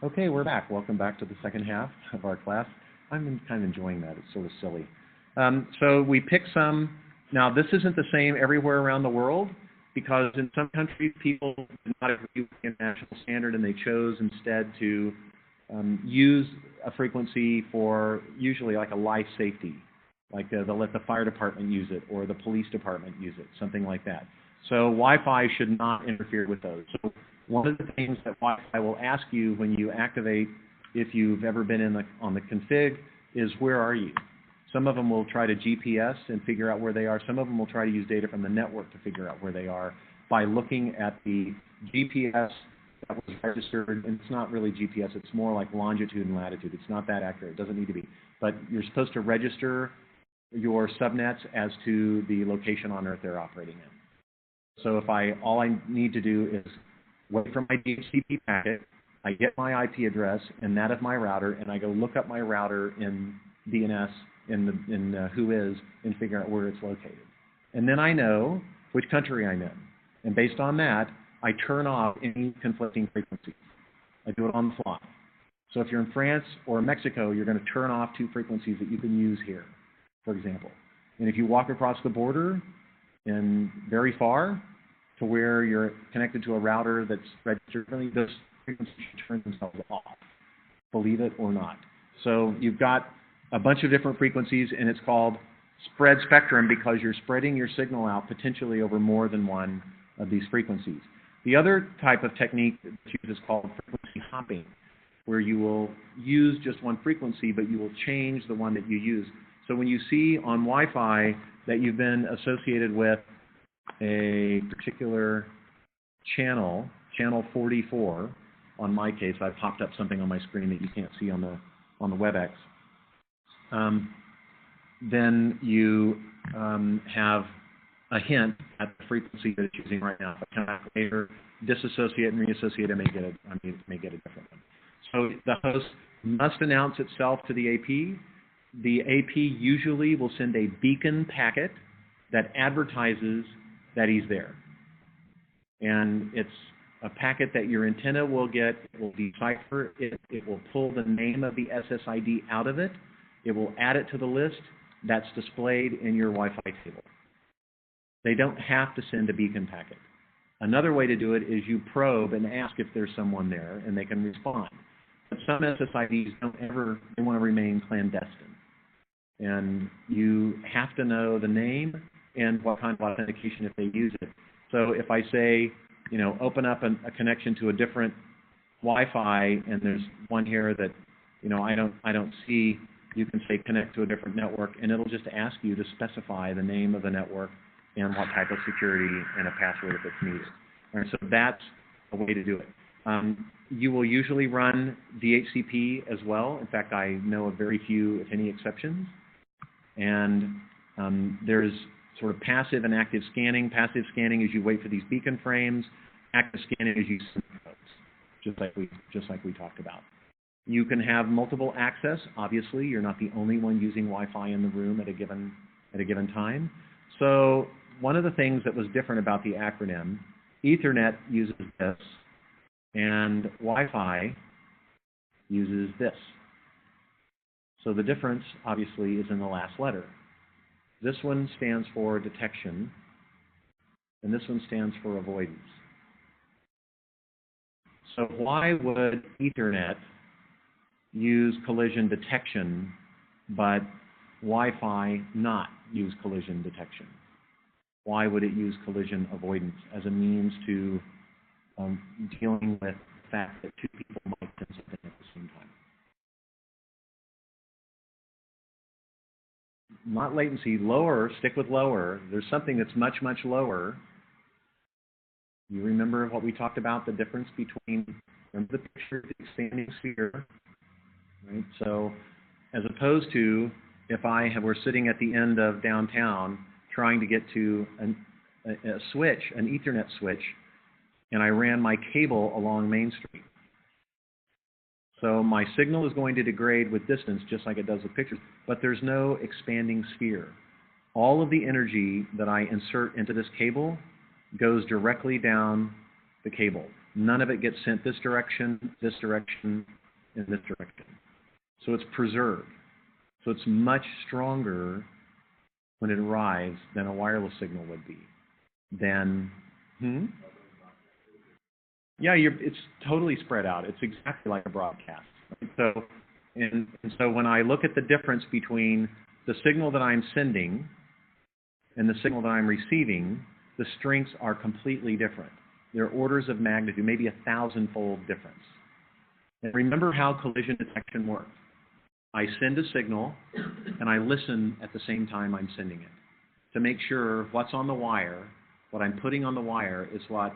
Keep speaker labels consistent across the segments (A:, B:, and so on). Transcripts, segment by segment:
A: Okay, we're back. Welcome back to the second half of our class. I'm kind of enjoying that. It's sort of silly. So we pick some. Now, this isn't the same everywhere around the world because in some countries people did not agree with the international standard and they chose instead to use a frequency for usually like a life safety. Like they'll let the fire department use it or the police department use it, something like that. So Wi-Fi should not interfere with those. So one of the things that Wi-Fi will ask you when you activate, if you've ever been on the config, is where are you? Some of them will try to GPS and figure out where they are. Some of them will try to use data from the network to figure out where they are by looking at the GPS that was registered. And it's not really GPS. It's more like longitude and latitude. It's not that accurate. It doesn't need to be. But you're supposed to register your subnets as to the location on Earth they're operating in. So if all I need to do is wait for my DHCP packet, I get my IP address and that of my router, and I go look up my router in DNS in Whois and figure out where it's located. And then I know which country I'm in. And based on that, I turn off any conflicting frequencies. I do it on the fly. So if you're in France or Mexico, you're going to turn off two frequencies that you can use here, for example. And if you walk across the border and very far to where you're connected to a router that's registered, those frequencies should turn themselves off, believe it or not. So you've got a bunch of different frequencies, and it's called spread spectrum because you're spreading your signal out potentially over more than one of these frequencies. The other type of technique that's used is called frequency hopping, where you will use just one frequency, but you will change the one that you use. So when you see on Wi-Fi that you've been associated with a particular channel, channel 44, on my case, I've popped up something on my screen that you can't see on the WebEx. Then you have a hint at the frequency that it's using right now. If I come back later, disassociate and reassociate, I may get a different one. So the host must announce itself to the AP. The AP usually will send a beacon packet that advertises that he's there. And it's a packet that your antenna will get. It will decipher it. It will pull the name of the SSID out of it. It will add it to the list that's displayed in your Wi-Fi table. They don't have to send a beacon packet. Another way to do it is you probe and ask if there's someone there, and they can respond. But some SSIDs they want to remain clandestine. And you have to know the name and what kind of authentication if they use it. So if I say, open up a connection to a different Wi-Fi, and there's one here that, I don't see, you can say connect to a different network, and it'll just ask you to specify the name of the network and what type of security and a password if it's needed. All right, so that's a way to do it. You will usually run DHCP as well. In fact, I know of very few, if any, exceptions. And there's sort of passive and active scanning. Passive scanning is you wait for these beacon frames. Active scanning is you send codes, just like we talked about. You can have multiple access. Obviously, you're not the only one using Wi-Fi in the room at a given time. So one of the things that was different about the acronym, Ethernet uses this, and Wi-Fi uses this. So the difference, obviously, is in the last letter. This one stands for detection, and this one stands for avoidance. So why would Ethernet use collision detection, but Wi-Fi not use collision detection? Why would it use collision avoidance as a means to dealing with the fact that two people might send something at the same time? Not latency, lower, stick with lower. There's something that's much, much lower. You remember what we talked about, the difference between, remember the picture of the expanding sphere, right? So as opposed to if we're sitting at the end of downtown trying to get to a switch, an Ethernet switch, and I ran my cable along Main Street. So my signal is going to degrade with distance just like it does with pictures, but there's no expanding sphere. All of the energy that I insert into this cable goes directly down the cable. none of it gets sent this direction, and this direction. So it's preserved. So it's much stronger when it arrives than a wireless signal would be. Yeah, it's totally spread out. It's exactly like a broadcast. Right? So, and so when I look at the difference between the signal that I'm sending and the signal that I'm receiving, the strengths are completely different. They're orders of magnitude, maybe 1,000-fold difference. And remember how collision detection works. I send a signal, and I listen at the same time I'm sending it to make sure what's on the wire, what I'm putting on the wire is what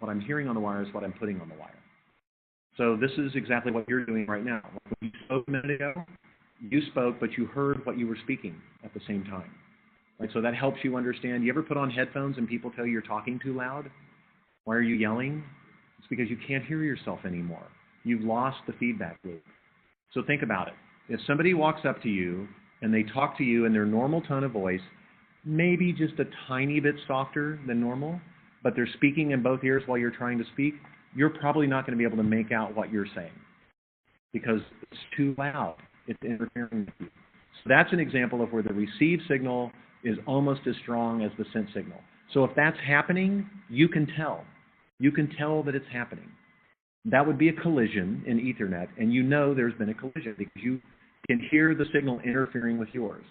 A: I'm hearing on the wire is what I'm putting on the wire. So this is exactly what you're doing right now. When you spoke a minute ago, you spoke, but you heard what you were speaking at the same time. Right? So that helps you understand. You ever put on headphones and people tell you you're talking too loud? Why are you yelling? It's because you can't hear yourself anymore. You've lost the feedback loop. So think about it. If somebody walks up to you and they talk to you in their normal tone of voice, maybe just a tiny bit softer than normal, but they're speaking in both ears while you're trying to speak, you're probably not going to be able to make out what you're saying because it's too loud. It's interfering with you. So that's an example of where the received signal is almost as strong as the sent signal. So if that's happening, you can tell. You can tell that it's happening. That would be a collision in Ethernet, and you know there's been a collision because you can hear the signal interfering with yours.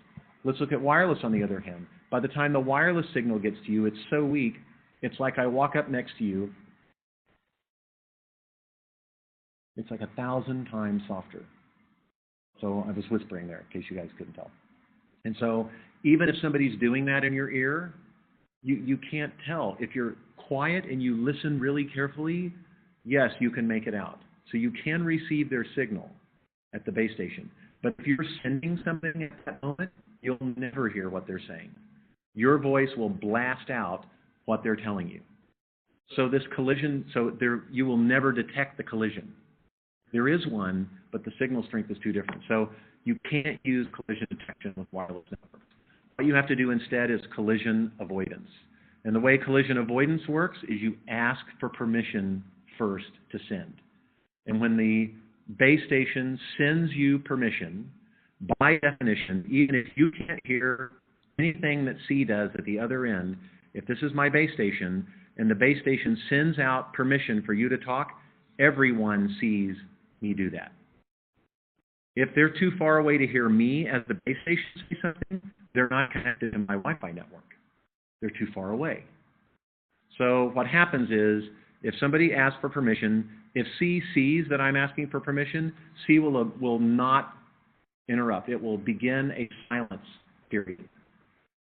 A: Let's look at wireless on the other hand. By the time the wireless signal gets to you, it's so weak, it's like I walk up next to you. It's like 1,000 times softer. So I was whispering there in case you guys couldn't tell. And so even if somebody's doing that in your ear, you can't tell. If you're quiet and you listen really carefully, yes, you can make it out. So you can receive their signal at the base station. But if you're sending something at that moment, you'll never hear what they're saying. Your voice will blast out what they're telling you. So this collision, you will never detect the collision. There is one, but the signal strength is too different. So you can't use collision detection with wireless networks. What you have to do instead is collision avoidance. And the way collision avoidance works is you ask for permission first to send. And when the base station sends you permission, by definition, even if you can't hear anything that C does at the other end, if this is my base station and the base station sends out permission for you to talk, everyone sees me do that. If they're too far away to hear me as the base station say something, they're not connected to my Wi-Fi network. They're too far away. So what happens is, if somebody asks for permission, if C sees that I'm asking for permission, C will not interrupt. It will begin a silence period.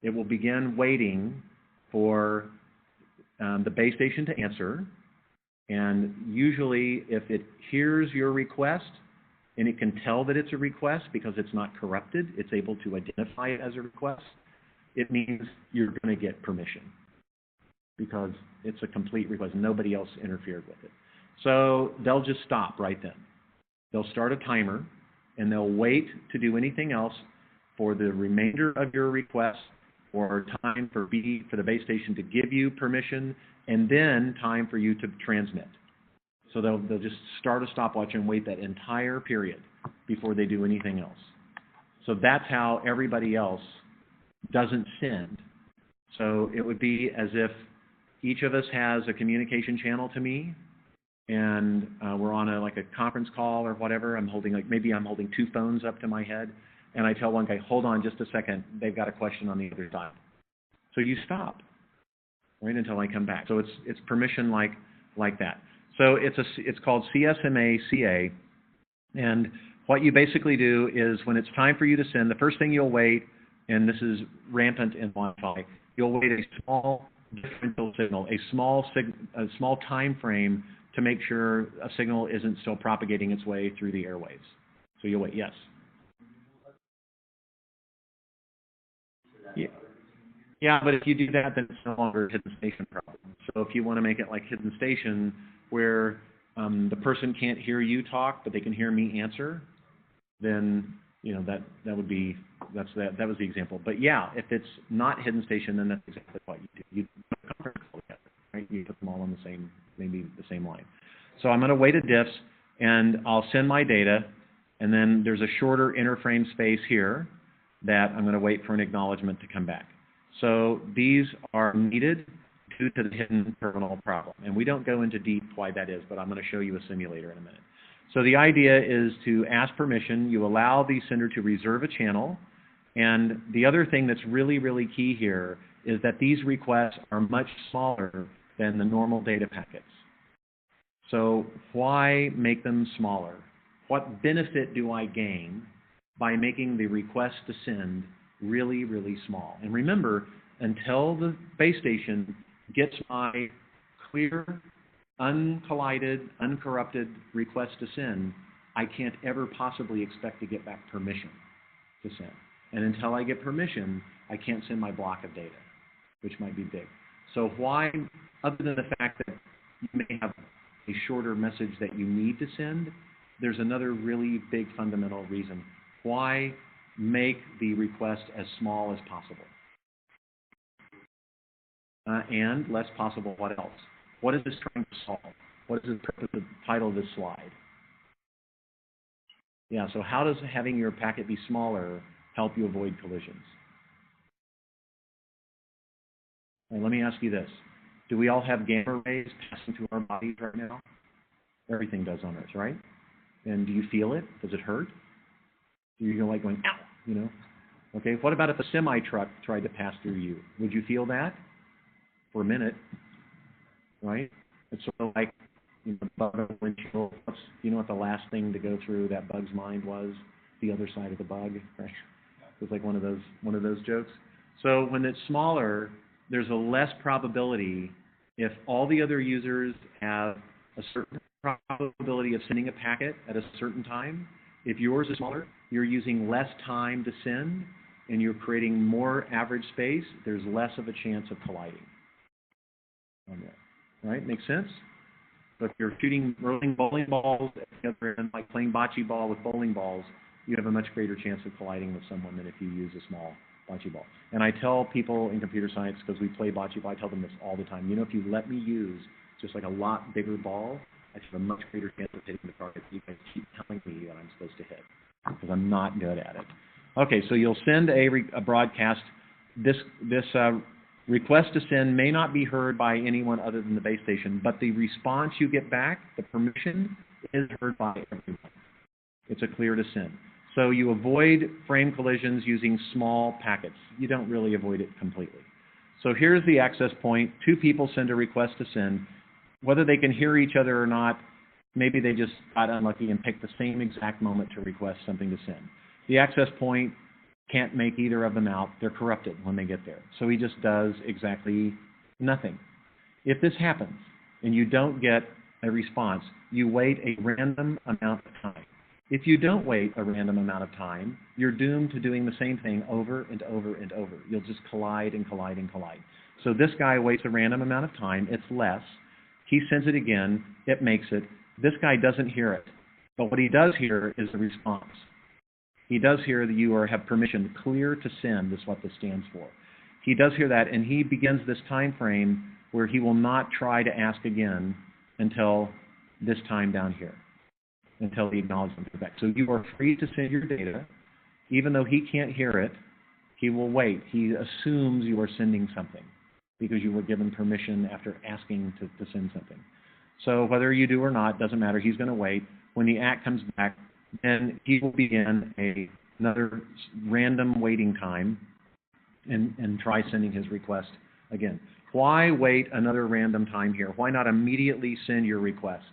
A: It will begin waiting for the base station to answer. And usually, if it hears your request, and it can tell that it's a request because it's not corrupted, it's able to identify it as a request, it means you're going to get permission because it's a complete request. Nobody else interfered with it. So they'll just stop right then. They'll start a timer, and they'll wait to do anything else for the remainder of your request, or time for the base station to give you permission, and then time for you to transmit. So they'll just start a stopwatch and wait that entire period before they do anything else. So that's how everybody else doesn't send. So it would be as if each of us has a communication channel to me, and we're on a conference call or whatever. Maybe I'm holding two phones up to my head, and I tell one guy, hold on just a second, they've got a question on the other side. So you stop, right, until I come back. So it's permission like that. So it's called CSMA-CA, and what you basically do is when it's time for you to send, the first thing you'll wait, and this is rampant in Wi-Fi, you'll wait a small differential signal, a small time frame to make sure a signal isn't still propagating its way through the airwaves. So you'll wait, yes. Yeah, but if you do that, then it's no longer a hidden station problem. So if you want to make it like hidden station, where the person can't hear you talk, but they can hear me answer, then that was the example. But yeah, if it's not hidden station, then that's exactly what you do. You do a conference call together, right? You put them all on the same, maybe the same line. So I'm going to wait a diffs, and I'll send my data, and then there's a shorter interframe space here that I'm going to wait for an acknowledgement to come back. So these are needed due to the hidden terminal problem. And we don't go into deep why that is, but I'm going to show you a simulator in a minute. So the idea is to ask permission. You allow the sender to reserve a channel. And the other thing that's really, really key here is that these requests are much smaller than the normal data packets. So why make them smaller? What benefit do I gain by making the request to send really, really small? And remember, until the base station gets my clear, uncollided, uncorrupted request to send, I can't ever possibly expect to get back permission to send. And until I get permission, I can't send my block of data, which might be big. So why, other than the fact that you may have a shorter message that you need to send, there's another really big fundamental reason. Why make the request as small as possible? And less possible, what else? What is this trying to solve? What is the title of this slide? Yeah, so how does having your packet be smaller help you avoid collisions? And let me ask you this. Do we all have gamma rays passing through our bodies right now? Everything does on Earth, right? And do you feel it? Does it hurt? You're like going, ow, you know? Okay, what about if a semi-truck tried to pass through you? Would you feel that? For a minute, right? It's sort of like, you know, bug on the windshield. You know what the last thing to go through that bug's mind was? The other side of the bug, right? It was like one of those jokes. So when it's smaller, there's a less probability if all the other users have a certain probability of sending a packet at a certain time. If yours is smaller, you're using less time to send, and you're creating more average space. There's less of a chance of colliding. Right? Makes sense? So if you're shooting rolling bowling balls at the other end, like playing bocce ball with bowling balls, you have a much greater chance of colliding with someone than if you use a small bocce ball. And I tell people in computer science, because we play bocce ball, I tell them this all the time. You know, if you let me use just like a lot bigger ball, I have a much greater chance of hitting the target. You guys keep telling me that I'm supposed to hit, because I'm not good at it. Okay, so you'll send a broadcast. This request to send may not be heard by anyone other than the base station, but the response you get back, the permission, is heard by everyone. It's a clear to send. So you avoid frame collisions using small packets. You don't really avoid it completely. So here's the access point. Two people send a request to send. Whether they can hear each other or not, maybe they just got unlucky and picked the same exact moment to request something to send. The access point can't make either of them out. They're corrupted when they get there. So he just does exactly nothing. If this happens and you don't get a response, you wait a random amount of time. If you don't wait a random amount of time, you're doomed to doing the same thing over and over and over. You'll just collide and collide and collide. So this guy waits a random amount of time. It's less. He sends it again. It makes it. This guy doesn't hear it. But what he does hear is the response. He does hear that you have permission. Clear to send is what this stands for. He does hear that, and he begins this time frame where he will not try to ask again until this time down here, until the acknowledgement comes back. So you are free to send your data. Even though he can't hear it, he will wait. He assumes you are sending something because you were given permission after asking to send something. So whether you do or not, doesn't matter. He's going to wait. When the ACK comes back, then he will begin another random waiting time and try sending his request again. Why wait another random time here? Why not immediately send your request?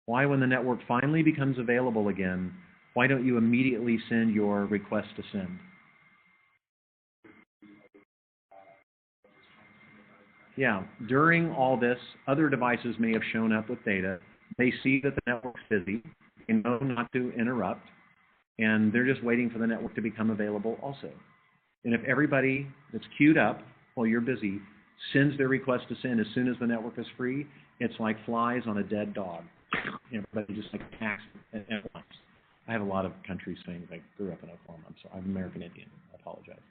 A: Why, when the network finally becomes available again, why don't you immediately send your request to send? Yeah, during all this, other devices may have shown up with data. They see that the network's busy. They know not to interrupt. And they're just waiting for the network to become available also. And if everybody that's queued up while you're busy sends their request to send as soon as the network is free, it's like flies on a dead dog. Everybody just like attacks at once. I have a lot of country swings. I grew up in Oklahoma, so I'm American Indian. I apologize.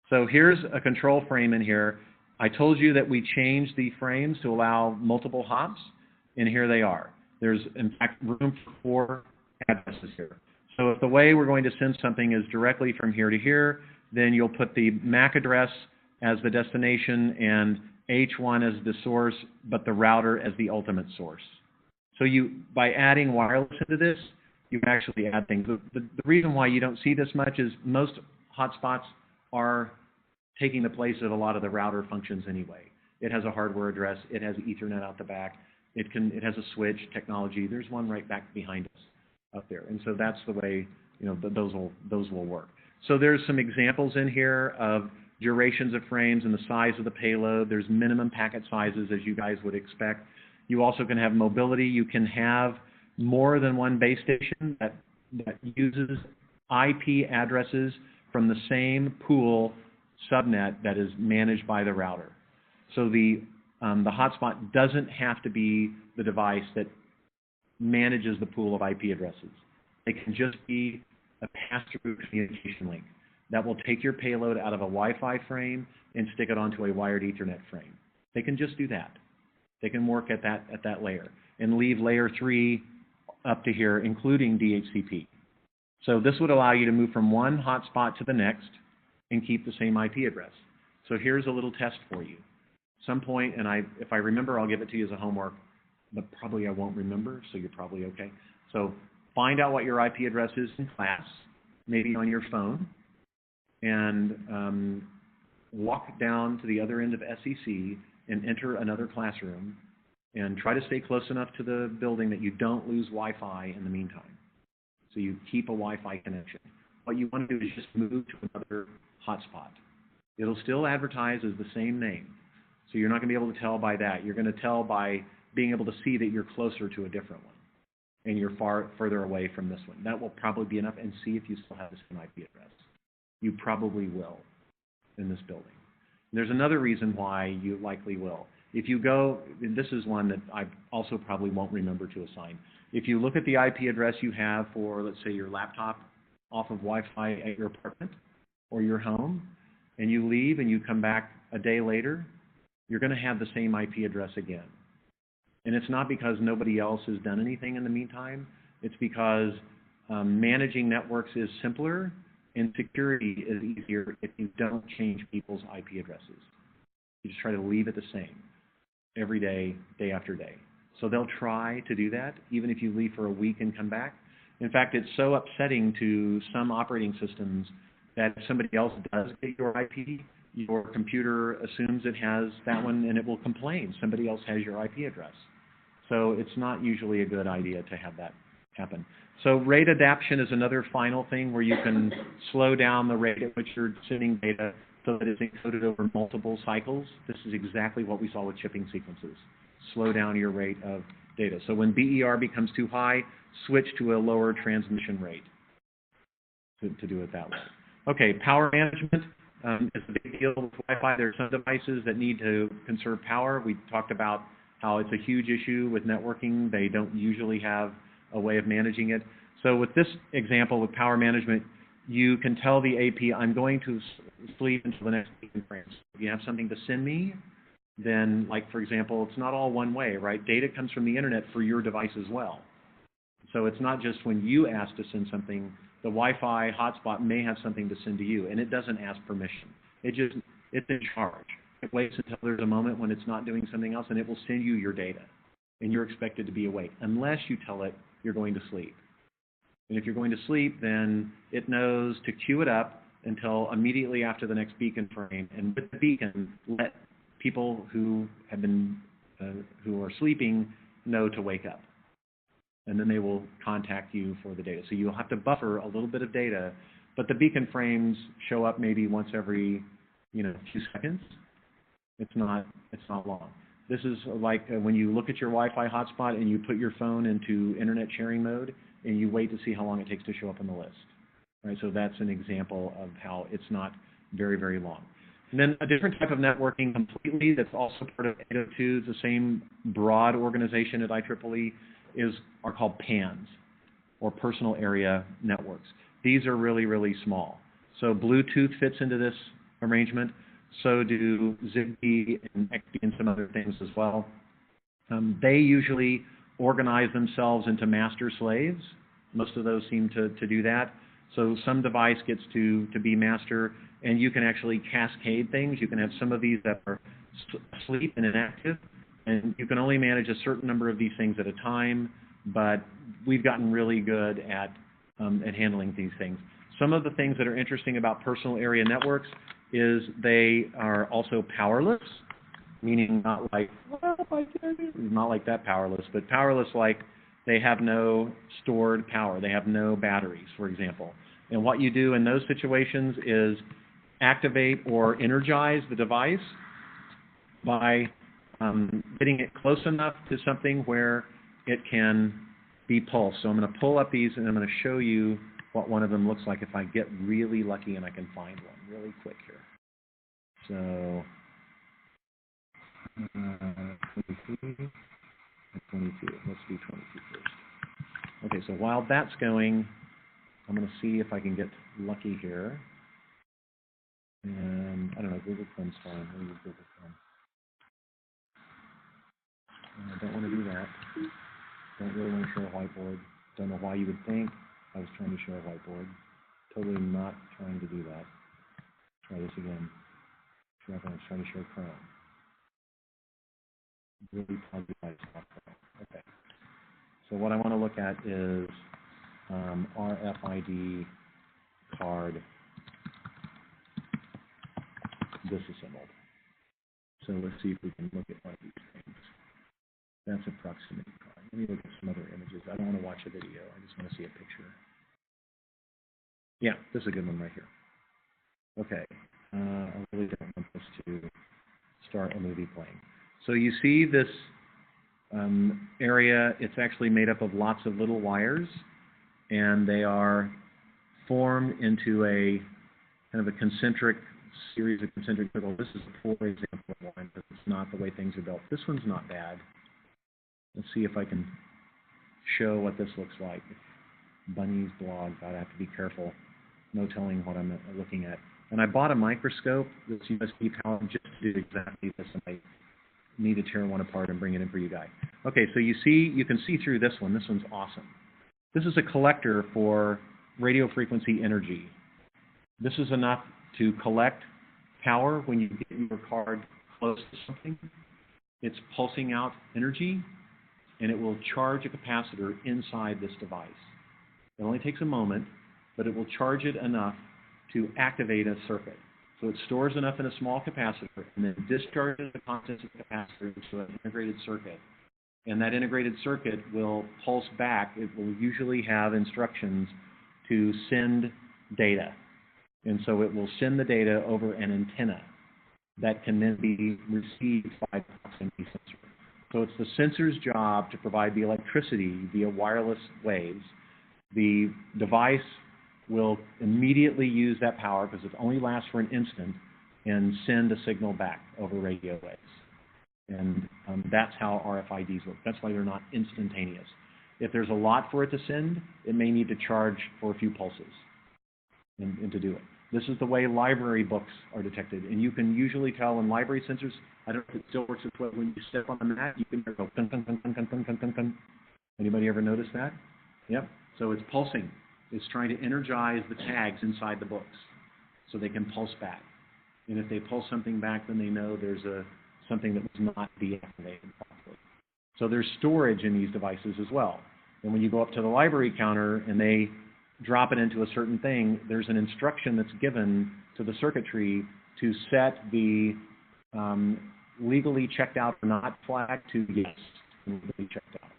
A: So here's a control frame in here. I told you that we changed the frames to allow multiple hops, and here they are. There's, in fact, room for 4 addresses here. So if the way we're going to send something is directly from here to here, then you'll put the MAC address as the destination and H1 as the source, but the router as the ultimate source. So by adding wireless into this, you can actually add things. The reason why you don't see this much is most hotspots are taking the place of a lot of the router functions anyway. It has a hardware address. It has Ethernet out the back. It has a switch technology. There's one right back behind us up there. And so that's the way, those will work. So there's some examples in here of durations of frames and the size of the payload. There's minimum packet sizes, as you guys would expect. You also can have mobility. You can have more than one base station that uses IP addresses from the same pool subnet that is managed by the router. So the hotspot doesn't have to be the device that manages the pool of IP addresses. It can just be a pass-through communication link that will take your payload out of a Wi-Fi frame and stick it onto a wired Ethernet frame. They can just do that. They can work at that layer and leave layer 3 up to here, including DHCP. So this would allow you to move from one hotspot to the next and keep the same IP address. So here's a little test for you. Some point, and if I remember, I'll give it to you as a homework, but probably I won't remember, so you're probably okay. So find out what your IP address is in class, maybe on your phone, and walk down to the other end of SEC and enter another classroom and try to stay close enough to the building that you don't lose Wi-Fi in the meantime. So you keep a Wi-Fi connection. What you want to do is just move to another hotspot. It'll still advertise as the same name. So you're not going to be able to tell by that. You're going to tell by being able to see that you're closer to a different one and you're further away from this one. That will probably be enough, and see if you still have the same IP address. You probably will in this building. There's another reason why you likely will. If you go, and this is one that I also probably won't remember to assign. If you look at the IP address you have for, let's say, your laptop off of Wi-Fi at your apartment or your home, and you leave and you come back a day later, you're going to have the same IP address again. And it's not because nobody else has done anything in the meantime. It's because managing networks is simpler and security is easier if you don't change people's IP addresses. You just try to leave it the same every day, day after day. So they'll try to do that, even if you leave for a week and come back. In fact, it's so upsetting to some operating systems that if somebody else does get your IP, your computer assumes it has that one and it will complain. Somebody else has your IP address. So it's not usually a good idea to have that happen. So rate adaptation is another final thing where you can slow down the rate at which you're sending data so that it's encoded over multiple cycles. This is exactly what we saw with chipping sequences. Slow down your rate of data. So when BER becomes too high, switch to a lower transmission rate to do it that way. Okay, power management is a big deal with Wi-Fi. There are some devices that need to conserve power. We talked about how it's a huge issue with networking. They don't usually have a way of managing it. So with this example with power management, you can tell the AP, I'm going to sleep until the next beacon frames. If you have something to send me, then, like, for example, it's not all one way, right? Data comes from the internet for your device as well. So it's not just when you ask to send something, the Wi-Fi hotspot may have something to send to you, and it doesn't ask permission. It's in charge. It waits until there's a moment when it's not doing something else, and it will send you your data. And you're expected to be awake, unless you tell it you're going to sleep. And if you're going to sleep, then it knows to queue it up until immediately after the next beacon frame, and with the beacon, let people who have been who are sleeping know to wake up. And then they will contact you for the data. So you'll have to buffer a little bit of data, but the beacon frames show up maybe once every few seconds. It's not long. This is like when you look at your Wi-Fi hotspot and you put your phone into internet sharing mode and you wait to see how long it takes to show up on the list. Right? So that's an example of how it's not very, very long. And then a different type of networking completely that's also part of 802, the same broad organization at IEEE, are called PANs, or personal area networks. These are really, really small. So Bluetooth fits into this arrangement. So do Zigbee and XBee and some other things as well. They usually organize themselves into master slaves. Most of those seem to do that. So some device gets to be master, and you can actually cascade things. You can have some of these that are asleep and inactive, and you can only manage a certain number of these things at a time, but we've gotten really good at handling these things. Some of the things that are interesting about personal area networks is they are also powerless, meaning not like, well, not like that powerless, but powerless like they have no stored power. They have no batteries, for example. And what you do in those situations is activate or energize the device by getting it close enough to something where it can be pulsed. So I'm going to pull up these and I'm going to show you what one of them looks like if I get really lucky and I can find one really quick here. So 22. Let's do 22 first. Okay, so while that's going, I'm going to see if I can get lucky here. And I don't know, Google Chrome's fine. We'll use Google Chrome. I don't want to do that. Don't really want to show a whiteboard. Don't know why you would think I was trying to show a whiteboard. Totally not trying to do that. Try this again. I was trying to show Chrome. Really plugged device off Chrome. Okay. So what I want to look at is RFID card disassembled. So let's see if we can look at one of these things. That's a proximity card. Let me look at some other images. I don't want to watch a video. I just want to see a picture. Yeah, this is a good one right here. Okay. I really don't want this to start a movie playing. So you see this area, it's actually made up of lots of little wires, and they are formed into a kind of a concentric series of concentric circles. This is a poor example of one, but it's not the way things are built. This one's not bad. Let's see if I can show what this looks like. Bunny's blog, God, I have to be careful. No telling what I'm looking at. And I bought a microscope, this USB power, just to do exactly this, and I need to tear one apart and bring it in for you guys. Okay, so you can see through this one. This one's awesome. This is a collector for radio frequency energy. This is enough to collect power when you get your card close to something. It's pulsing out energy, and it will charge a capacitor inside this device. It only takes a moment, but it will charge it enough to activate a circuit. So it stores enough in a small capacitor and then discharges the contents of the capacitor into an integrated circuit. And that integrated circuit will pulse back. It will usually have instructions to send data. And so it will send the data over an antenna that can then be received by the proximity sensor. So it's the sensor's job to provide the electricity via wireless waves. The device will immediately use that power because it only lasts for an instant and send a signal back over radio waves. And that's how RFIDs work. That's why they're not instantaneous. If there's a lot for it to send, it may need to charge for a few pulses and to do it. This is the way library books are detected. And you can usually tell in library sensors, I don't know if it still works this way, when you step on the mat, you can go dun, dun, dun, dun, dun, dun, dun, dun, dun. Anybody ever notice that? Yep. So it's pulsing. It's trying to energize the tags inside the books so they can pulse back. And if they pulse something back, then they know there's something that was not deactivated properly. So there's storage in these devices as well. And when you go up to the library counter and they drop it into a certain thing, there's an instruction that's given to the circuitry to set the legally checked out or not flag to yes, legally checked out.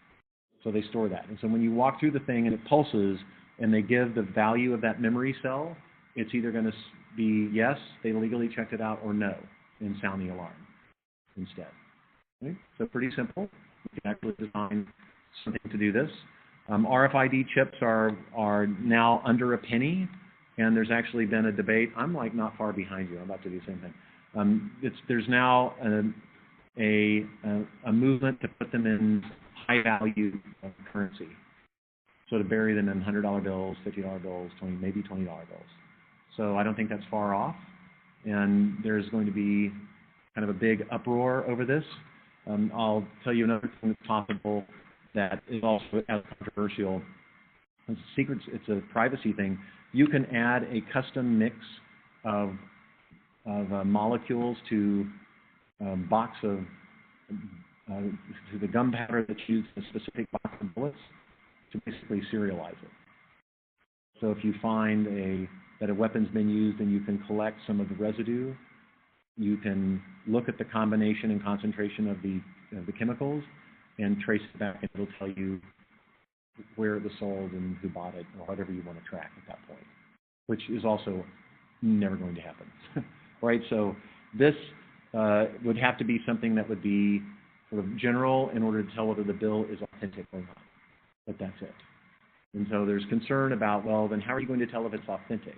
A: So they store that. And so when you walk through the thing and it pulses and they give the value of that memory cell, it's either going to be yes, they legally checked it out, or no, and sound the alarm instead. Okay? So pretty simple. You can actually design something to do this. RFID chips are now under a penny, and there's actually been a debate. I'm like not far behind you. I'm about to do the same thing. There's now a movement to put them in high value currency. So to bury them in $100 bills, $50 bills, maybe $20 bills. So I don't think that's far off. and there's going to be kind of a big uproar over this. I'll tell you another thing that's possible that is also as controversial. It's a privacy thing. You can add a custom mix of molecules to a box of to the gunpowder that's used in a specific box of bullets to basically serialize it. So if you find that a weapon's been used and you can collect some of the residue, you can look at the combination and concentration of the chemicals and trace it back, and it'll tell you where it was sold and who bought it, or whatever you want to track at that point, which is also never going to happen. Right? So this would have to be something that would be sort of general in order to tell whether the bill is authentic or not. But that's it. And so there's concern about, well, then how are you going to tell if it's authentic?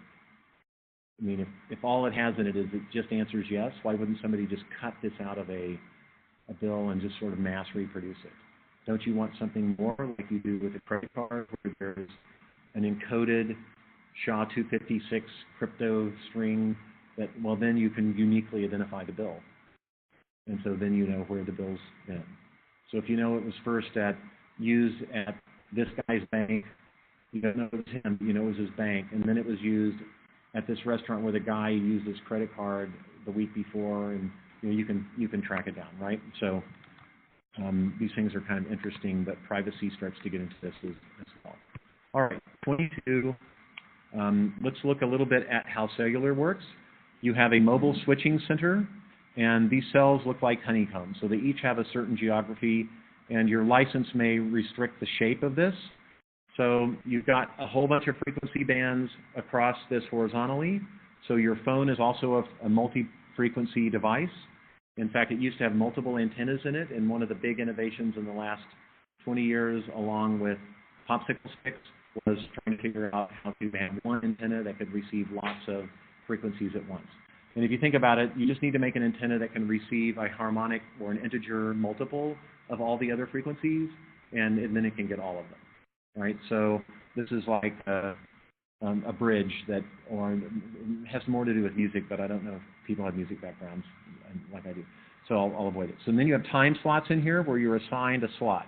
A: I mean, if all it has in it is it just answers yes, why wouldn't somebody just cut this out of a bill and just sort of mass reproduce it? Don't you want something more like you do with a credit card, where there's an encoded SHA-256 crypto string that, well, then you can uniquely identify the bill. And so then you know where the bill's been. So if you know it was first used at this guy's bank, you don't know it was him, you know it was his bank, and then it was used at this restaurant where the guy used his credit card the week before, and you can track it down, right? So these things are kind of interesting, but privacy starts to get into this as well. All right, 22. Let's look a little bit at how cellular works. You have a mobile switching center, and these cells look like honeycombs. So they each have a certain geography, and your license may restrict the shape of this. So you've got a whole bunch of frequency bands across this horizontally. So your phone is also a multi-frequency device. In fact, it used to have multiple antennas in it, and one of the big innovations in the last 20 years, along with popsicle sticks, was trying to figure out how to have one antenna that could receive lots of frequencies at once. And if you think about it, you just need to make an antenna that can receive a harmonic or an integer multiple of all the other frequencies, and then it can get all of them. Right? So this is like a bridge that, or has more to do with music, but I don't know if people have music backgrounds like I do. So I'll avoid it. So then you have time slots in here where you're assigned a slot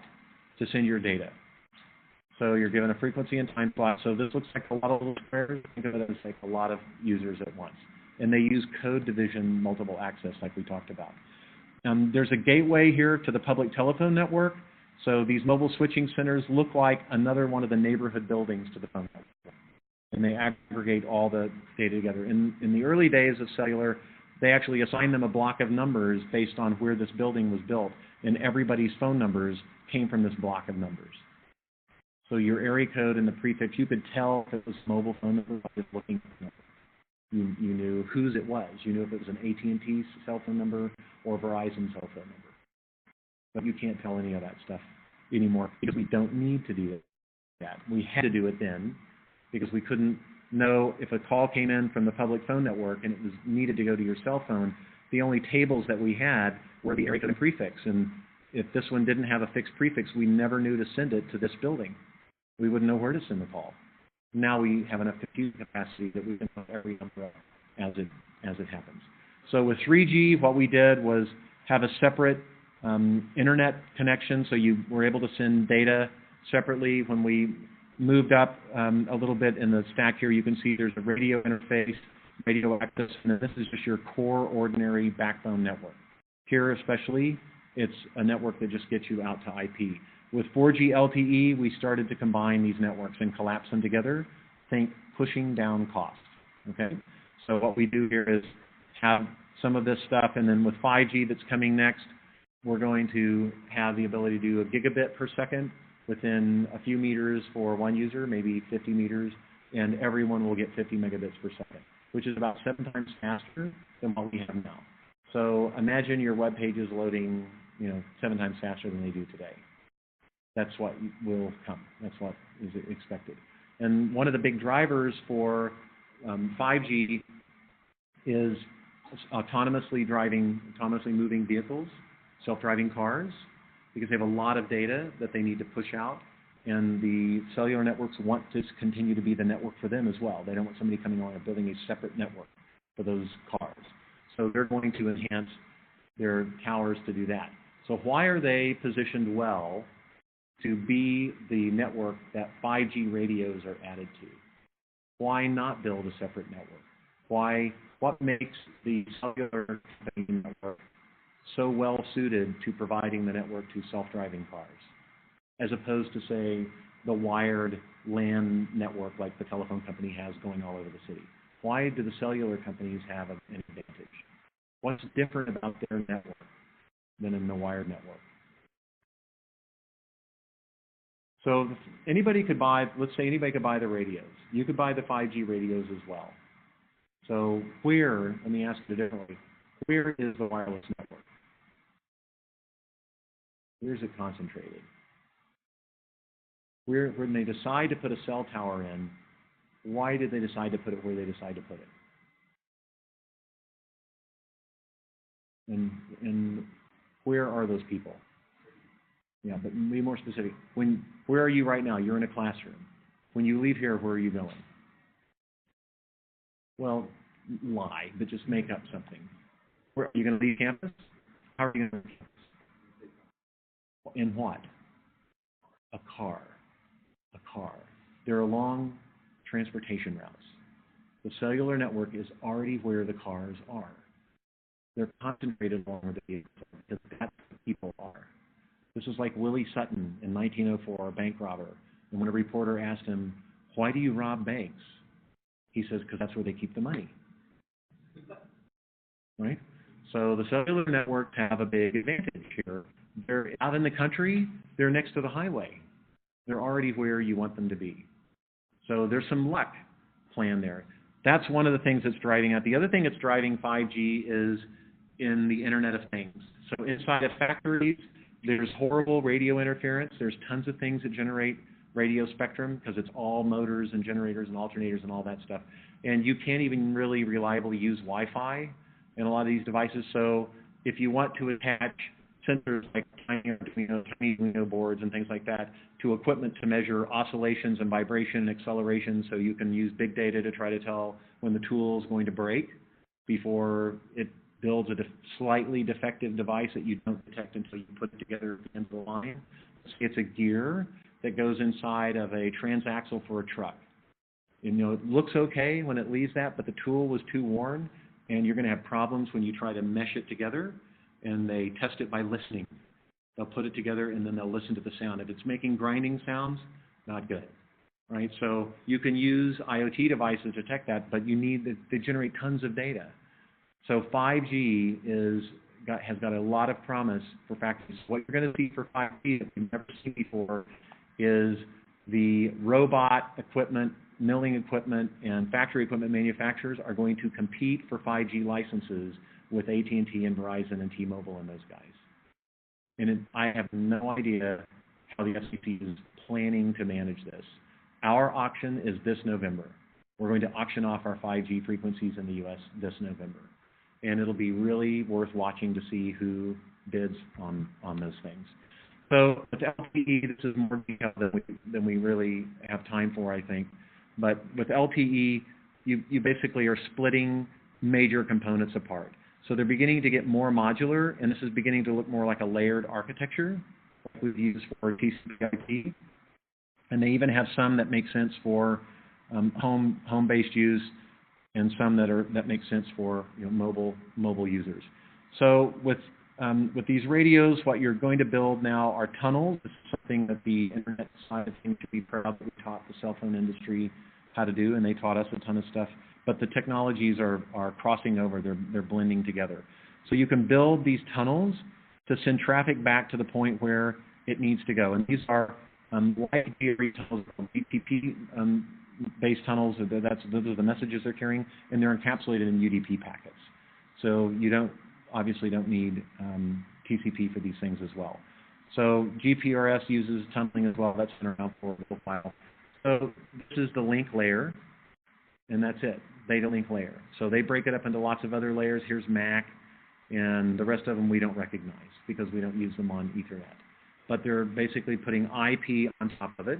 A: to send your data. So you're given a frequency and time slot. So this looks like a lot of little squares. Think of it as like a lot of users at once. And they use code division multiple access like we talked about. There's a gateway here to the public telephone network. So these mobile switching centers look like another one of the neighborhood buildings to the phone network. And they aggregate all the data together. In the early days of cellular, they actually assigned them a block of numbers based on where this building was built. And everybody's phone numbers came from this block of numbers. So your area code and the prefix, you could tell if it was a mobile phone number by just looking at the number. You knew whose it was. You knew if it was an AT&T cell phone number or Verizon cell phone number. But you can't tell any of that stuff anymore because we don't need to do that. We had to do it then because we couldn't know if a call came in from the public phone network and it was needed to go to your cell phone. The only tables that we had were the area code and prefix. And if this one didn't have a fixed prefix, we never knew to send it to this building. We wouldn't know where to send the call. Now we have enough computing capacity that we can put every number up as it happens. So with 3G, what we did was have a separate internet connection, so you were able to send data separately. When we moved up a little bit in the stack here, you can see there's a radio interface, radio access, and this is just your core ordinary backbone network. Here especially, it's a network that just gets you out to IP. With 4G LTE, we started to combine these networks and collapse them together. Think pushing down costs. Okay? So what we do here is have some of this stuff, and then with 5G that's coming next, we're going to have the ability to do a gigabit per second within a few meters for one user, maybe 50 meters, and everyone will get 50 megabits per second, which is about 7 times faster than what we have now. So imagine your web page is loading, 7 times faster than they do today. That's what will come. That's what is expected. And one of the big drivers for 5G is autonomously moving vehicles, self-driving cars, because they have a lot of data that they need to push out. And the cellular networks want to continue to be the network for them as well. They don't want somebody coming along and building a separate network for those cars. So they're going to enhance their towers to do that. So why are they positioned well to be the network that 5G radios are added to? Why not build a separate network? What makes the cellular network so well suited to providing the network to self-driving cars, as opposed to, say, the wired LAN network like the telephone company has going all over the city? Why do the cellular companies have an advantage? What's different about their network than in the wired network? So anybody could buy, let's say anybody could buy the radios. You could buy the 5G radios as well. So where, let me ask it differently, where is the wireless network? Where is it concentrated? When they decide to put a cell tower in, why did they decide to put it where they decide to put it? And where are those people? Yeah, but be more specific. Where are you right now? You're in a classroom. When you leave here, where are you going? Well, lie, but just make up something. Are you going to leave campus? How are you going to leave campus? In what? A car. A car. There are long transportation routes. The cellular network is already where the cars are. They're concentrated along the vehicles because that's where people are. This is like Willie Sutton in 1904, a bank robber. And when a reporter asked him, "Why do you rob banks?" he says, "Because that's where they keep the money." Right? So the cellular networks have a big advantage here. They're out in the country. They're next to the highway. They're already where you want them to be. So there's some luck planned there. That's one of the things that's driving out. The other thing that's driving 5G is in the Internet of Things. So inside of factories, there's horrible radio interference. There's tons of things that generate radio spectrum because it's all motors and generators and alternators and all that stuff. And you can't even really reliably use Wi-Fi in a lot of these devices. So if you want to attach sensors like tiny Arduino boards and things like that to equipment to measure oscillations and vibration and acceleration, so you can use big data to try to tell when the tool is going to break before it builds a slightly defective device that you don't detect until you put it together at the end of the line. It's a gear that goes inside of a transaxle for a truck. And, it looks okay when it leaves that, but the tool was too worn, and you're going to have problems when you try to mesh it together. And they test it by listening. They'll put it together and then they'll listen to the sound. If it's making grinding sounds, not good, right? So you can use IoT devices to detect that, but they generate tons of data. So 5G has got a lot of promise for factories. What you're going to see for 5G that you've never seen before is the robot equipment, milling equipment, and factory equipment manufacturers are going to compete for 5G licenses with AT&T and Verizon and T-Mobile and those guys. And I have no idea how the FCC is planning to manage this. Our auction is this November. We're going to auction off our 5G frequencies in the U.S. this November. And it'll be really worth watching to see who bids on those things. So with LTE, this is more detail than we really have time for, I think. But with LTE, you basically are splitting major components apart. So they're beginning to get more modular, and this is beginning to look more like a layered architecture like we've used for TCP/IP. And they even have some that make sense for home-based use, and some that make sense for mobile users. So with these radios, what you're going to build now are tunnels. This is something that the internet side of things, to be proud that we taught the cell phone industry how to do, and they taught us a ton of stuff. But the technologies are crossing over, they're blending together. So you can build these tunnels to send traffic back to the point where it needs to go. And these are light tunnels, BTP-based tunnels, those are the messages they're carrying, and they're encapsulated in UDP packets. So you obviously don't need TCP for these things as well. So GPRS uses tunneling as well. That's been around for a little while. So this is the link layer, and that's it. Data link layer. So they break it up into lots of other layers. Here's MAC, and the rest of them we don't recognize because we don't use them on Ethernet. But they're basically putting IP on top of it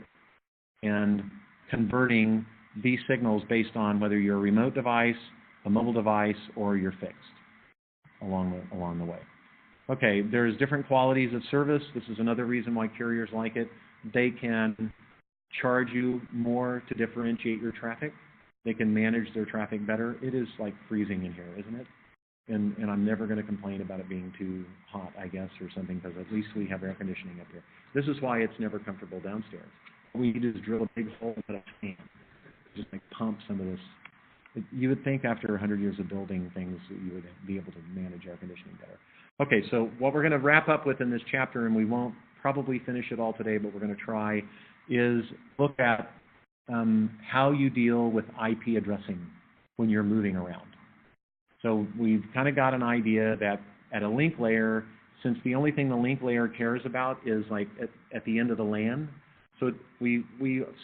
A: and converting these signals based on whether you're a remote device a mobile device, or you're fixed along the way. Okay, there's different qualities of service. This is another reason why carriers like it. They can charge you more to differentiate your traffic. They can manage their traffic better. It is like freezing in here, isn't it? And I'm never going to complain about it being too hot, I guess, or something, because at least we have air conditioning up here. This is why it's never comfortable downstairs. All we need is drill a big hole and put a fan. Just like pump some of this. You would think after 100 years of building things that you would be able to manage air conditioning better. Okay, so what we're going to wrap up with in this chapter, and we won't probably finish it all today, but we're going to try, is look at how you deal with IP addressing when you're moving around. So we've kind of got an idea that at a link layer, since the only thing the link layer cares about is like at the end of the LAN, so we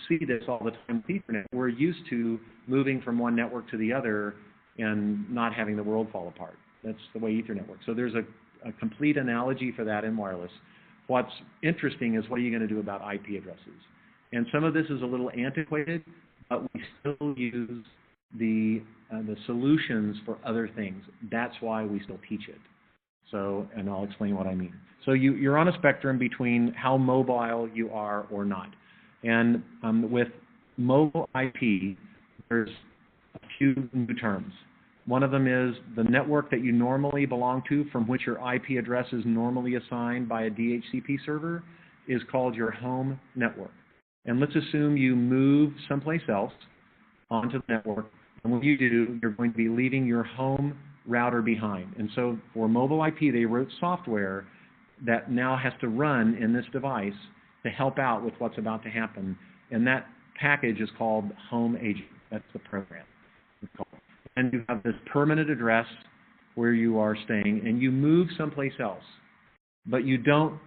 A: see this all the time with Ethernet. We're used to moving from one network to the other and not having the world fall apart. That's the way Ethernet works. So there's a complete analogy for that in wireless. What's interesting is what are you going to do about IP addresses? And some of this is a little antiquated, but we still use the solutions for other things. That's why we still teach it. So, and I'll explain what I mean. So you're on a spectrum between how mobile you are or not. And with mobile IP, there's a few new terms. One of them is the network that you normally belong to, from which your IP address is normally assigned by a DHCP server, is called your home network. And let's assume you move someplace else onto the network, and when you do, you're going to be leaving your home router behind. And so for mobile IP, they wrote software that now has to run in this device to help out with what's about to happen. And that package is called Home Agent. That's the program. And you have this permanent address where you are staying, and you move someplace else. But you don't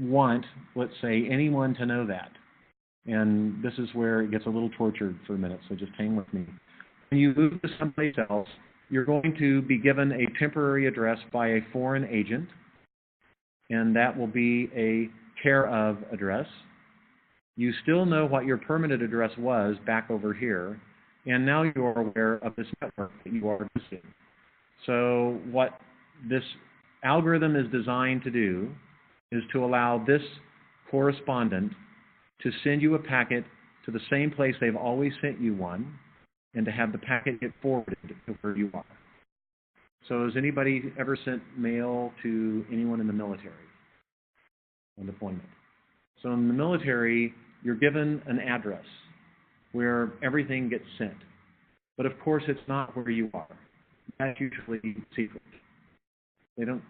A: want, let's say, anyone to know that. And this is where it gets a little tortured for a minute, so just hang with me. When you move to someplace else, you're going to be given a temporary address by a foreign agent, and that will be a care of address. You still know what your permanent address was back over here, and now you are aware of this network that you are visiting. So what this algorithm is designed to do is to allow this correspondent to send you a packet to the same place they've always sent you one, and to have the packet get forwarded to where you are. So has anybody ever sent mail to anyone in the military on deployment? So in the military, you're given an address where everything gets sent. But of course, it's not where you are. That's usually secret. They don't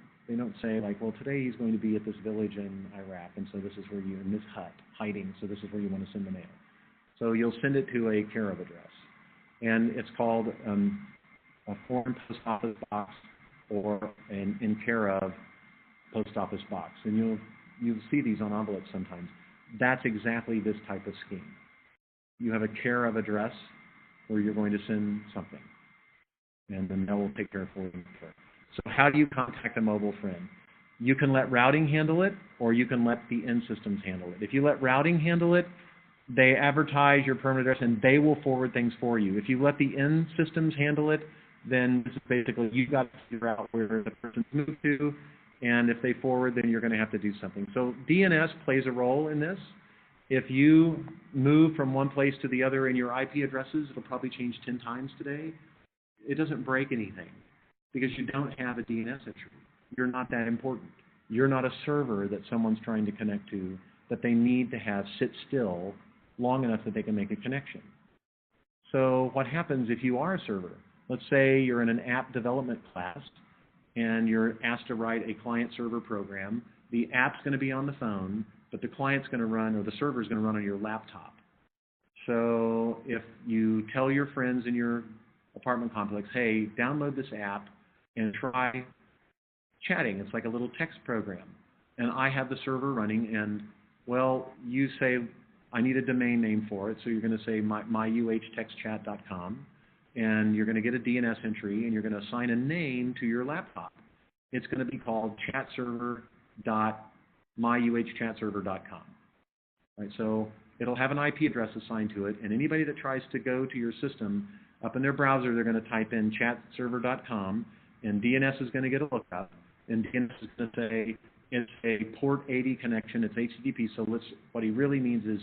A: say like, well, today he's going to be at this village in Iraq, and so this is where you, in this hut, hiding, so this is where you want to send the mail. So you'll send it to a care of address. And it's called a foreign post office box or an in care of post office box. And you'll see these on envelopes sometimes. That's exactly this type of scheme. You have a care of address where you're going to send something, and then that will take care of forwarding it. So how do you contact a mobile friend? You can let routing handle it, or you can let the end systems handle it. If you let routing handle it, they advertise your permanent address, and they will forward things for you. If you let the end systems handle it, then this is basically you've got to figure out where the person's moved to, and if they forward, then you're going to have to do something. So DNS plays a role in this. If you move from one place to the other in your IP addresses, it'll probably change 10 times today. It doesn't break anything because you don't have a DNS entry. You're not that important. You're not a server that someone's trying to connect to that they need to have sit still long enough that they can make a connection. So what happens if you are a server? Let's say you're in an app development class and you're asked to write a client-server program. The app's going to be on the phone, but the client's going to run, or the server's going to run on your laptop. So if you tell your friends in your apartment complex, hey, download this app and try chatting. It's like a little text program. And I have the server running, and, well, you say, I need a domain name for it, so you're going to say myuhtextchat.com, and you're going to get a DNS entry, and you're going to assign a name to your laptop. It's going to be called chatserver.myuhchatserver.com. Right, so it'll have an IP address assigned to it, and anybody that tries to go to your system Up in their browser, they're going to type in chatserver.com, and DNS is going to get a lookup, and DNS is going to say it's a port 80 connection, it's HTTP, so what he really means is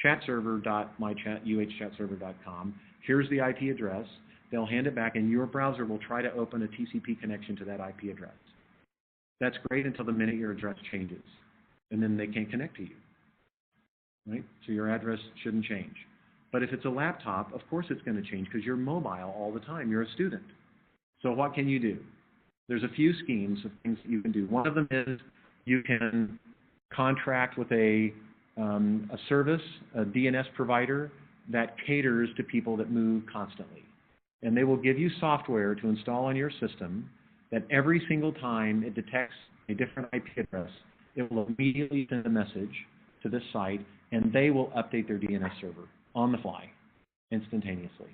A: chatserver.uhchatserver.com. Here's the IP address. They'll hand it back, and your browser will try to open a TCP connection to that IP address. That's great until the minute your address changes, and then they can't connect to you, right? So your address shouldn't change. But if it's a laptop, of course it's going to change because you're mobile all the time. You're a student. So what can you do? There's a few schemes of things that you can do. One of them is you can contract with a service, a DNS provider that caters to people that move constantly. And they will give you software to install on your system that every single time it detects a different IP address, it will immediately send a message to this site, and they will update their DNS server on the fly, instantaneously.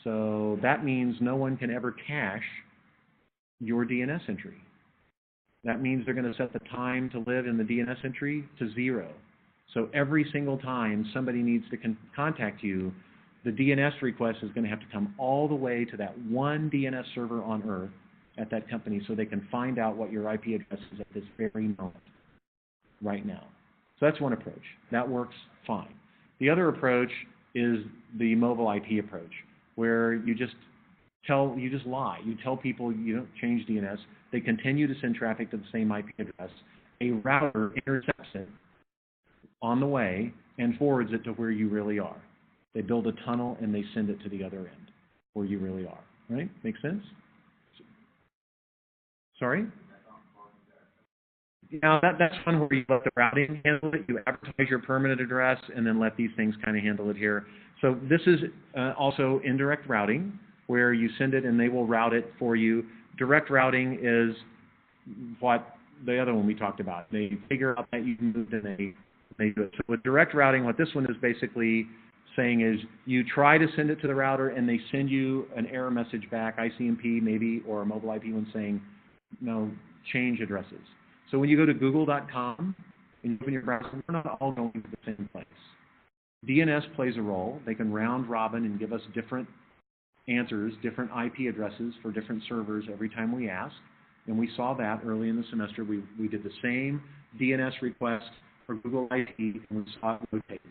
A: So that means no one can ever cache your DNS entry. That means they're going to set the time to live in the DNS entry to 0. So every single time somebody needs to contact you, the DNS request is going to have to come all the way to that one DNS server on Earth at that company so they can find out what your IP address is at this very moment, right now. So that's one approach. That works fine. The other approach is the mobile IP approach, where you just lie. You tell people you don't change DNS. They continue to send traffic to the same IP address. A router intercepts it on the way and forwards it to where you really are. They build a tunnel and they send it to the other end where you really are. Right? Make sense? Sorry? Now, that's one where you let the routing handle it. You advertise your permanent address and then let these things kind of handle it here. So this is also indirect routing, where you send it and they will route it for you. Direct routing is what the other one we talked about. They figure out that you moved and they do it. So with direct routing, what this one is basically saying is you try to send it to the router and they send you an error message back, ICMP maybe, or a mobile IP one saying, no, change addresses. So when you go to google.com and you open your browser, we're not all going to the same place. DNS plays a role. They can round robin and give us different answers, different IP addresses for different servers every time we ask. And we saw that early in the semester. We did the same DNS request for Google IP, and we saw it rotate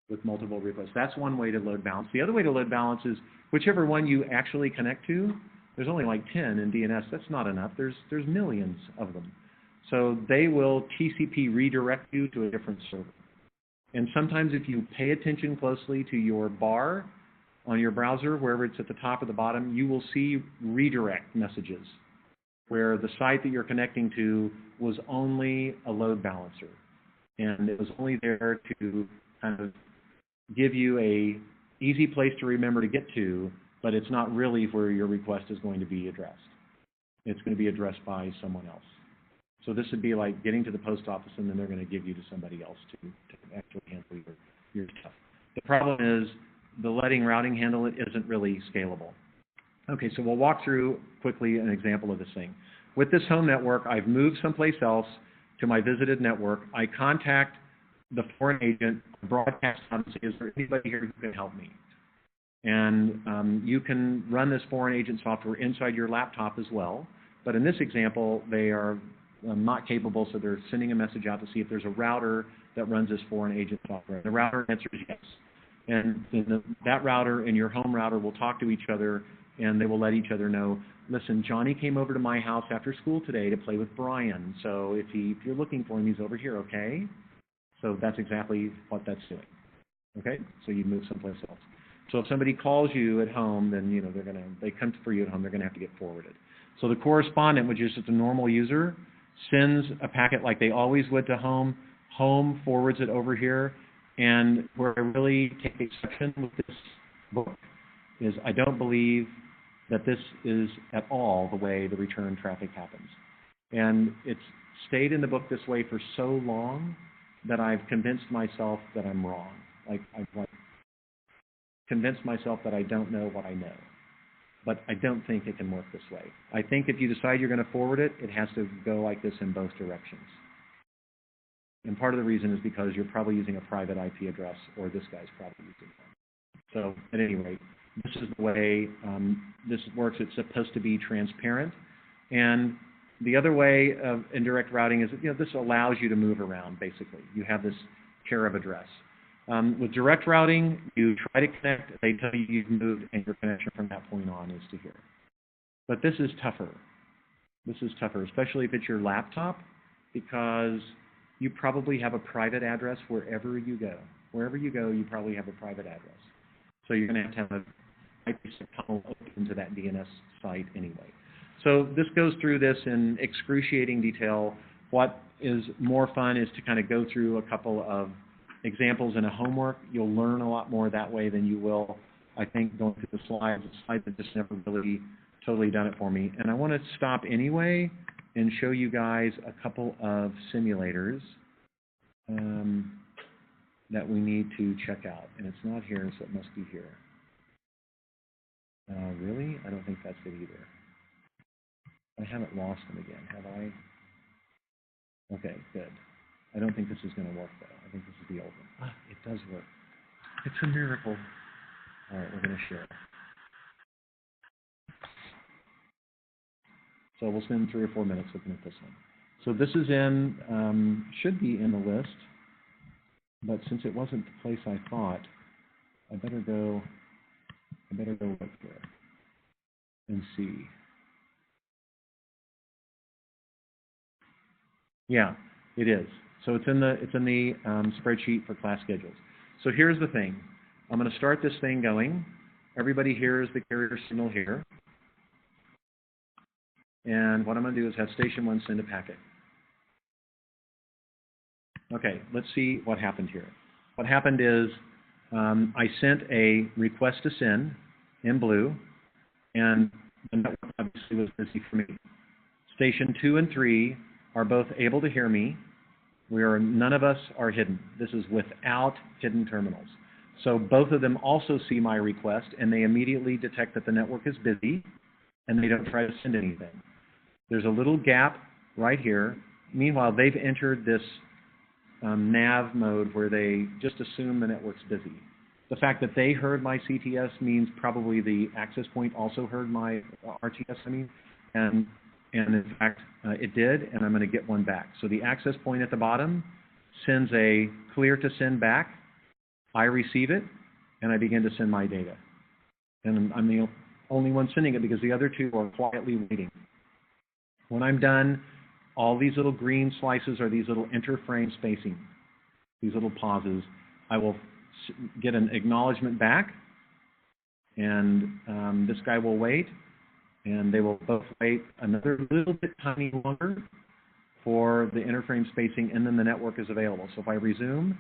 A: with multiple requests. That's one way to load balance. The other way to load balance is whichever one you actually connect to. There's only like 10 in DNS. That's not enough. There's millions of them. So they will TCP redirect you to a different server. And sometimes if you pay attention closely to your bar on your browser, wherever it's at the top or the bottom, you will see redirect messages where the site that you're connecting to was only a load balancer. And it was only there to kind of give you a easy place to remember to get to, but it's not really where your request is going to be addressed. It's going to be addressed by someone else. So this would be like getting to the post office and then they're going to give you to somebody else to actually handle your stuff. The problem is the letting routing handle it isn't really scalable. Okay, so we'll walk through quickly an example of this thing. With this home network, I've moved someplace else to my visited network. I contact the foreign agent, broadcast out and say, is there anybody here who can help me? And you can run this foreign agent software inside your laptop as well. But in this example, they are not capable, so they're sending a message out to see if there's a router that runs this foreign agent software. The router answers yes. And that router and your home router will talk to each other, and they will let each other know, listen, Johnny came over to my house after school today to play with Brian. So if you're looking for him, he's over here, okay? So that's exactly what that's doing. Okay? So you move someplace else. So if somebody calls you at home, then they come for you at home, they're going to have to get forwarded. So the correspondent, which is just a normal user, sends a packet like they always would to home. Home forwards it over here. And where I really take exception with this book is I don't believe that this is at all the way the return traffic happens. And it's stayed in the book this way for so long that I've convinced myself that I'm wrong. I've convinced myself that I don't know what I know. But I don't think it can work this way. I think if you decide you're going to forward it, it has to go like this in both directions. And part of the reason is because you're probably using a private IP address, or this guy's probably using one. So at any rate, This is the way this works. It's supposed to be transparent. And the other way of indirect routing is, this allows you to move around, basically. You have this care of address. With direct routing, you try to connect. They tell you you've moved, and your connection from that point on is to here. But this is tougher. This is tougher, especially if it's your laptop, because you probably have a private address wherever you go. Wherever you go, you probably have a private address. So you're going to have a IPsec tunnel open to that DNS site anyway. So this goes through this in excruciating detail. What is more fun is to kind of go through a couple of examples in a homework. You'll learn a lot more that way than you will, I think, going through the slides. The slides have just never really totally done it for me. And I want to stop anyway and show you guys a couple of simulators that we need to check out. And it's not here, so it must be here. Really? I don't think that's it either. I haven't lost them again, have I? Okay, good. I don't think this is going to work, though. I think this is the old one. Ah, it does work. It's a miracle. All right, we're going to share. So we'll spend 3 or 4 minutes looking at this one. So this is in, should be in the list, but since it wasn't the place I thought, I better go look here and see. Yeah, it is. So it's in the spreadsheet for class schedules. So here's the thing. I'm going to start this thing going. Everybody hears the carrier signal here. And what I'm going to do is have station 1 send a packet. Okay, let's see what happened here. What happened is I sent a request to send in blue, and the network obviously was busy for me. Station 2 and 3 are both able to hear me. None of us are hidden. This is without hidden terminals. So both of them also see my request, and they immediately detect that the network is busy, and they don't try to send anything. There's a little gap right here. Meanwhile, they've entered this nav mode where they just assume the network's busy. The fact that they heard my CTS means probably the access point also heard my RTS, and in fact, it did, and I'm going to get one back. So the access point at the bottom sends a clear to send back. I receive it, and I begin to send my data. And I'm the only one sending it because the other two are quietly waiting. When I'm done, all these little green slices are these little interframe spacing, these little pauses. I will get an acknowledgement back, and this guy will wait, and they will both wait another little bit tiny longer for the interframe spacing, and then the network is available. So if I resume,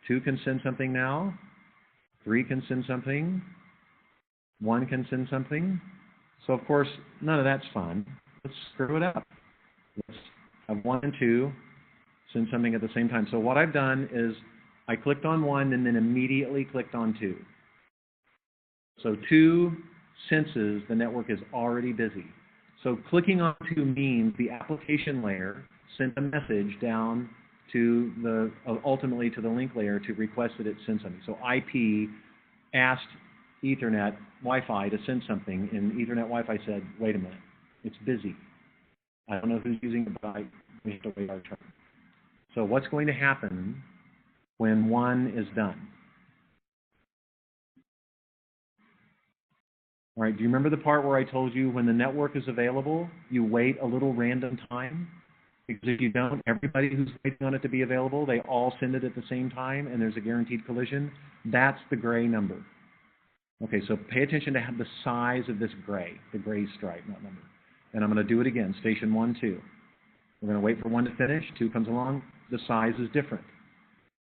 A: 2 can send something now, 3 can send something, 1 can send something. So of course, none of that's fun. Let's screw it up. Let's have 1 and 2 send something at the same time. So what I've done is I clicked on 1 and then immediately clicked on 2. So 2 senses the network is already busy. So clicking on 2 means the application layer sent a message down to the ultimately to the link layer to request that it send something. So IP asked Ethernet Wi-Fi to send something, and Ethernet Wi-Fi said, wait a minute, it's busy. I don't know who's using it, but we have to wait our turn. So what's going to happen when 1 is done? All right, do you remember the part where I told you when the network is available, you wait a little random time? Because if you don't, everybody who's waiting on it to be available, they all send it at the same time, and there's a guaranteed collision. That's the gray number. Okay, so pay attention to the size of this gray, the gray stripe, not number. And I'm going to do it again, station 1, 2. We're going to wait for 1 to finish, 2 comes along, the size is different.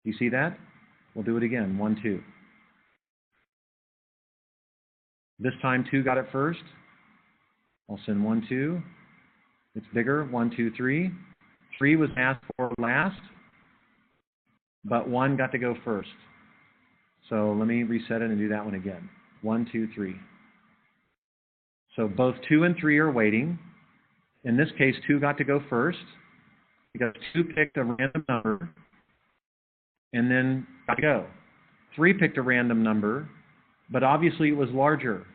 A: You see that? We'll do it again, 1, 2. This time 2 got it first. I'll send 1, 2. It's bigger, 1, 2, 3. 3 was asked for last, but 1 got to go first. So let me reset it and do that one again. 1, 2, 3. So both 2 and 3 are waiting. In this case, 2 got to go first because 2 picked a random number and then got to go. 3 picked a random number, But obviously it was larger.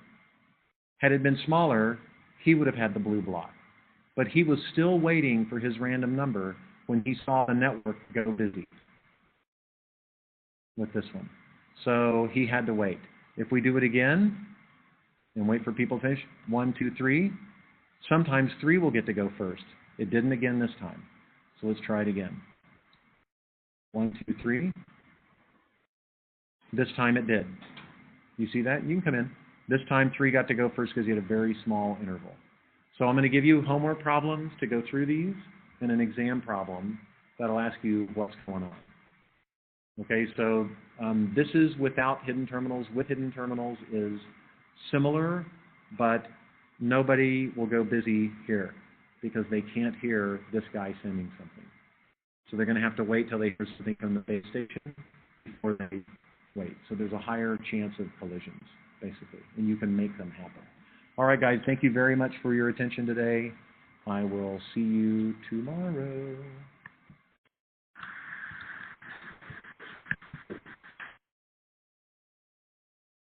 A: Had it been smaller, he would have had the blue block. But he was still waiting for his random number when he saw the network go busy with this one. So he had to wait. If we do it again and wait for people to finish, 1, 2, 3, sometimes 3 will get to go first. It didn't again this time. So let's try it again. 1, 2, 3. This time it did. You see that? You can come in. This time 3 got to go first because he had a very small interval. So I'm going to give you homework problems to go through these and an exam problem that'll ask you what's going on. Okay, so this is without hidden terminals. With hidden terminals is similar, but nobody will go busy here because they can't hear this guy sending something. So they're going to have to wait till they hear something from the base station before they wait. So there's a higher chance of collisions, basically, and you can make them happen. All right, guys, thank you very much for your attention today. I will see you tomorrow.